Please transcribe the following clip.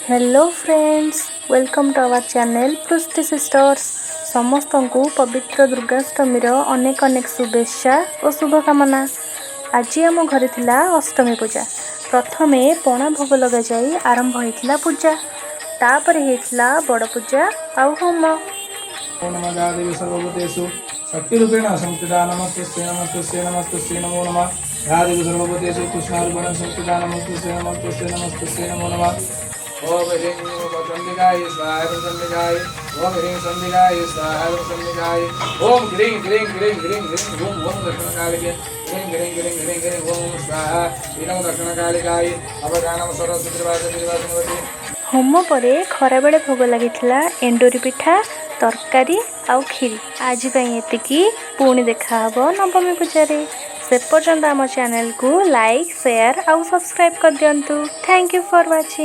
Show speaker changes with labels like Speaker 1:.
Speaker 1: Hello friends, welcome to our channel Prishti sisters. समस्त को पवित्र दुर्गाष्टमी अनेक अनेक शुभेच्छा और शुभकामना। आज आम घर थिला अष्टमी पूजा। प्रथमे पणा भोग लगा जाई आरंभ होइथिला पूजा, तापर हेइथिला बड़ पूजा आउ होम।
Speaker 2: नमः सर्वभूतेषु शक्तिरूपेण संस्थिता नमस्तस्यै नमस्तस्यै नमस्तस्यै नमो नमः। या देवी सर्वभूतेषु कृष्णारूपेण संस्थिता नमस्तस्यै नमस्तस्यै नमस्तस्यै नमो नमः। ओम ह्रीं चंडिकाय स्वाहा चंडिकाय। ओम ह्रीं चंडिकाय स्वाहा चंडिकाय। ओम ह्रीं ह्रीं ह्रीं ह्रीं ह्रीं ओम ओम दक्षिणकालिके ह्रीं ह्रीं ह्रीं ह्रीं ह्रीं ओम स्वाहा ह्रीं दक्षिणकालिकाय। अवदानं सरस्वती वाचनिवती।
Speaker 1: होम परे खरा बेले भोग लगी एंडूरी पिठा, तरकारी आउ खीरी। आज एतिकी पुणी देखा हब नवमी पूजा रे। से पर्यंत आम चैनल को लाइक शेयर आउ सब्सक्राइब कर दियंतु। Thank you for watching.